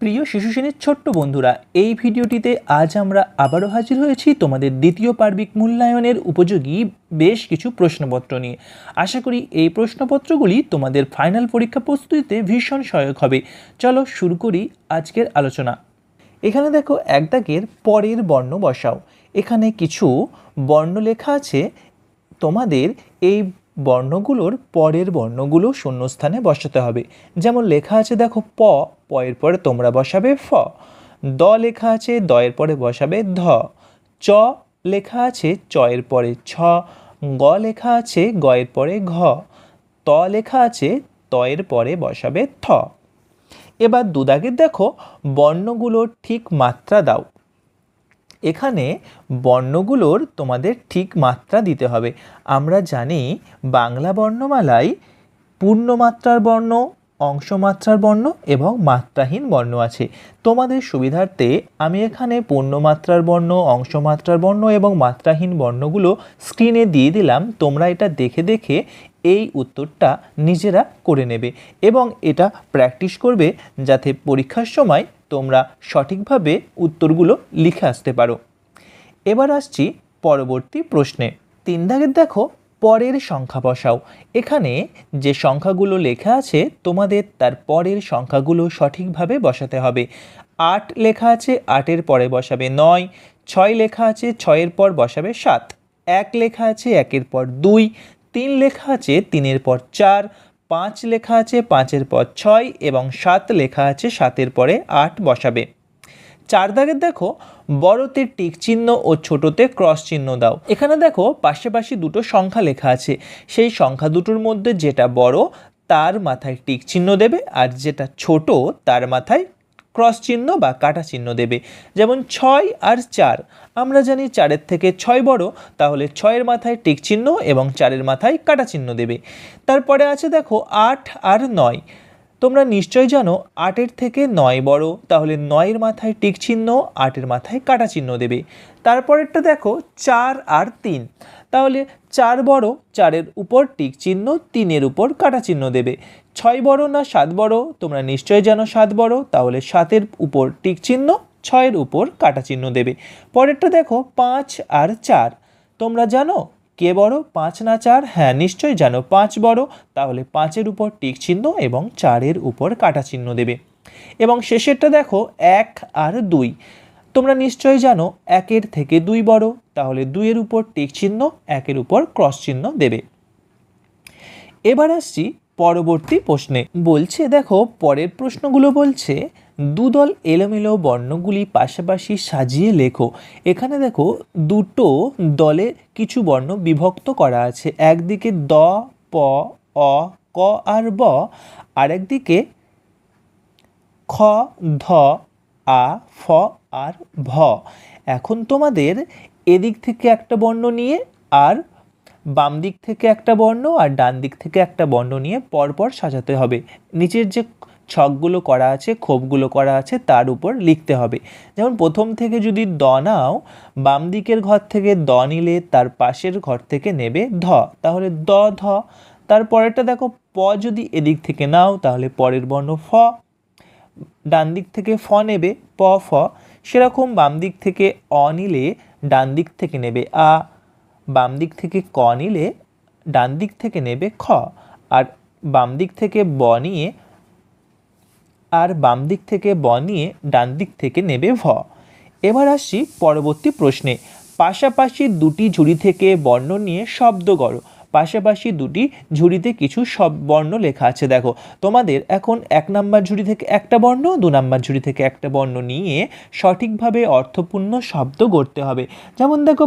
প্রিয় শিশু শ্রেণীর ছোট্ট বন্ধুরা, এই ভিডিওটিতে আজ আমরা আবারও হাজির হয়েছি তোমাদের দ্বিতীয় পার্বিক মূল্যায়নের উপযোগী বেশ কিছু প্রশ্নপত্র নিয়ে। আশা করি এই প্রশ্নপত্রগুলি তোমাদের ফাইনাল পরীক্ষা প্রস্তুতিতে ভীষণ সহায়ক হবে। চলো শুরু করি আজকের আলোচনা। এখানে দেখো এক দাগের পরের বর্ণ বসাও। এখানে কিছু বর্ণ লেখা আছে, তোমাদের এই বর্ণগুলোর পরের বর্ণগুলো শূন্যস্থানে বসাতে হবে। যেমন লেখা আছে দেখো প, পয়ের পরে তোমরা বসাবে ফ। দ লেখা আছে, দয়ের পরে বসাবে ধ। চ লেখা আছে, চয়ের পরে ছ। গ লেখা আছে, গয়ের পরে ঘ। ত লেখা আছে, তয়ের পরে বসাবে থ। এবার দুদাগের দেখো বর্ণগুলোর ঠিক মাত্রা দাও। এখানে বর্ণগুলোর তোমাদের ঠিক মাত্রা দিতে হবে। আমরা জানি বাংলা বর্ণমালায় পূর্ণমাত্রার বর্ণ, অংশমাত্রার বর্ণ এবং মাত্রাহীন বর্ণ আছে। তোমাদের সুবিধার্থে আমি এখানে পূর্ণমাত্রার বর্ণ, অংশমাত্রার বর্ণ এবং মাত্রাহীন বর্ণগুলো স্ক্রিনে দিয়ে দিলাম। তোমরা এটা দেখে দেখে এই উত্তরটা নিজেরা করে নেবে এবং এটা প্র্যাকটিস করবে যাতে পরীক্ষার সময় তোমরা সঠিকভাবে উত্তরগুলো লিখে আসতে পারো। এবার আসছি পরবর্তী প্রশ্নে। 3 দাগের দেখো পরের সংখ্যা বসাও। এখানে যে সংখ্যাগুলো লেখা আছে তোমাদের তার পরের সংখ্যাগুলো সঠিকভাবে বসাতে হবে। 8 লেখা আছে, 8-এর পরে বসাবে 9। 6 লেখা আছে, 6-এর পর বসাবে 7। 1 লেখা আছে, 1-এর পর 2। 3 লেখা আছে, 3-এর পর 4। 5 লেখা আছে, 5-এর পর 6 এবং 7 লেখা আছে, 7-এর পরে 8 বসাবে। 4 দাগের দেখো বড়তে টিক চিহ্ন ও ছোটতে ক্রস চিহ্ন দাও। এখানে দেখো পাশাপাশি দুটো সংখ্যা লেখা আছে, সেই সংখ্যা দুটোর মধ্যে যেটা বড় তার মাথায় টিক চিহ্ন দেবে আর যেটা ছোট তার মাথায় ক্রস চিহ্ন বা কাটা চিহ্ন দেবে। যেমন 6 আর 4, আমরা জানি 4-এর থেকে 6 বড়, তাহলে 6-এর মাথায় টিক চিহ্ন এবং 4-এর মাথায় কাটা চিহ্ন দেবে। তারপরে আছে দেখো 8 আর 9, তোমরা নিশ্চয় জানো 8-এর থেকে 9 বড়, তাহলে 9-এর মাথায় টিক চিহ্ন, 8-এর মাথায় কাটা চিহ্ন দেবে। তারপরেরটা দেখো 4 আর 3, তাহলে 4 বড়, 4-এর উপর টিক চিহ্ন, 3-এর উপর কাটা চিহ্ন দেবে। 6 বড় না 7 বড়, তোমরা নিশ্চয় জানো 7 বড়, তাহলে 7-এর উপর টিক চিহ্ন, 6-এর উপর কাটা চিহ্ন দেবে। পরেরটা দেখো 5 আর 4, তোমরা জানো কে বড়, 5 না 4? হ্যাঁ নিশ্চয়ই জানো 5 বড়, তাহলে 5-এর উপর টিক চিহ্ন এবং 4-এর উপর কাটা চিহ্ন দেবে। এবং শেষেরটা দেখো 1 আর 2, তোমরা নিশ্চয়ই জানো 1-এর থেকে 2 বড়, তাহলে 2-এর উপর টিক চিহ্ন, 1-এর উপর ক্রস চিহ্ন দেবে। এবার আসছি পরবর্তী প্রশ্নে। বলছে দেখো পরের প্রশ্নগুলো বলছে দুদল এলোমেলো বর্ণগুলি পাশাপাশি সাজিয়ে লেখো। এখানে দেখো দুটো দলে কিছু বর্ণ বিভক্ত করা আছে, একদিকে দ, প, অ, ক আর ব, আর একদিকে খ, ধ, আ, ফ আর ভ। এখন তোমাদের এদিক থেকে একটা বর্ণ নিয়ে আর বাম দিক থেকে একটা বর্ণ আর ডান দিক থেকে একটা বর্ণ নিয়ে পরপর সাজাতে হবে। নিচের যে ছকগুলো করা আছে, খোপগুলো করা আছে, তার উপর লিখতে হবে। যেমন প্রথম থেকে যদি দ নাও, বাম দিকের ঘর থেকে দ নিলে তার পাশের ঘর থেকে নেবে ধ, তাহলে দ ধ। তারপরেরটা দেখো প যদি এদিক থেকে নাও তাহলে পরের বর্ণ ফ, ডান দিক থেকে ফ নেবে প ফ। সেরকম বাম দিক থেকে অ নিলে ডান দিক থেকে নেবে আ, বাম দিক থেকে ক নিলে ডান দিক থেকে নেবে খ, আর বাম দিক থেকে ব নিয়ে ডান দিক থেকে নেবে ভ। এবার আসছি পরবর্তী প্রশ্নে। পাশাপাশি দুটি ঝুড়ি থেকে বর্ণ নিয়ে শব্দ গড়ো। পাশাপাশি দুটি ঝুড়িতে কিছু বর্ণ লেখা আছে। দেখো তোমাদের এখন 1 নাম্বার ঝুড়ি থেকে একটা বর্ণ, 2 নাম্বার ঝুড়ি থেকে একটা বর্ণ নিয়ে সঠিকভাবে অর্থপূর্ণ শব্দ গড়তে হবে। যেমন দেখো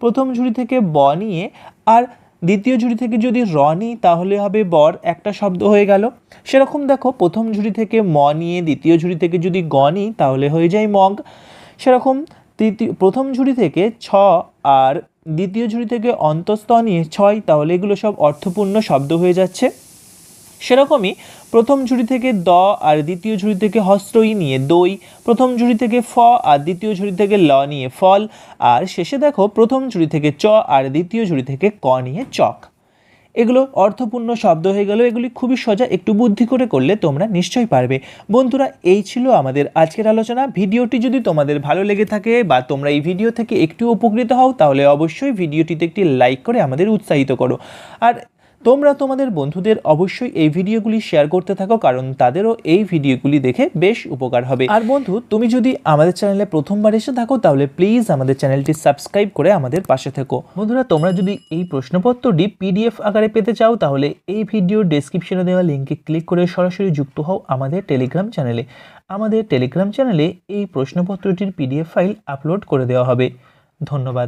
প্রথম ঝুড়ি থেকে ব নিয়ে আর দ্বিতীয় ঝুড়ি থেকে যদি র নিই তাহলে হবে বর, একটা শব্দ হয়ে গেল। সেরকম দেখো প্রথম ঝুড়ি থেকে ম নিয়ে দ্বিতীয় ঝুড়ি থেকে যদি গ নিই তাহলে হয়ে যায় মগ। সেরকম প্রথম ঝুড়ি থেকে ছ আর দ্বিতীয় ঝুড়ি থেকে অন্তঃস্থ নিয়ে ছয়, তাহলে এগুলো সব অর্থপূর্ণ শব্দ হয়ে যাচ্ছে। সেরকমই প্রথম ঝুড়ি থেকে দ আর দ্বিতীয় ঝুড়ি থেকে হস্রই নিয়ে দই, প্রথম ঝুড়ি থেকে ফ আর দ্বিতীয় ঝুড়ি থেকে ল নিয়ে ফল, আর শেষে দেখো প্রথম ঝুড়ি থেকে চ আর দ্বিতীয় ঝুড়ি থেকে ক নিয়ে চক। এগুলো অর্থপূর্ণ শব্দ হয়ে গেল, এগুলি খুবই সোজা, একটু বুদ্ধি করে করলে তোমরা নিশ্চয়ই পারবে। বন্ধুরা, এই ছিল আমাদের আজকের আলোচনা। ভিডিওটি যদি তোমাদের ভালো লেগে থাকে বা তোমরা এই ভিডিও থেকে একটু উপকৃত হও, তাহলে অবশ্যই ভিডিওটিতে একটি লাইক করে আমাদের উৎসাহিত করো। আর তোমরা তোমাদের বন্ধুদের অবশ্যই এই ভিডিওগুলি শেয়ার করতে থাকো, কারণ তাদেরও এই ভিডিওগুলি দেখে বেশ উপকার হবে। আর বন্ধু, তুমি যদি আমাদের চ্যানেলে প্রথমবার এসে থাকো, তাহলে প্লিজ আমাদের চ্যানেলটি সাবস্ক্রাইব করে আমাদের পাশে থেকো। বন্ধুরা, তোমরা যদি এই প্রশ্নপত্রটি পিডিএফ আকারে পেতে চাও, তাহলে এই ভিডিওর ডেসক্রিপশনে দেওয়া লিঙ্কে ক্লিক করে সরাসরি যুক্ত হও আমাদের টেলিগ্রাম চ্যানেলে। আমাদের টেলিগ্রাম চ্যানেলে এই প্রশ্নপত্রটির পিডিএফ ফাইল আপলোড করে দেওয়া হবে। ধন্যবাদ।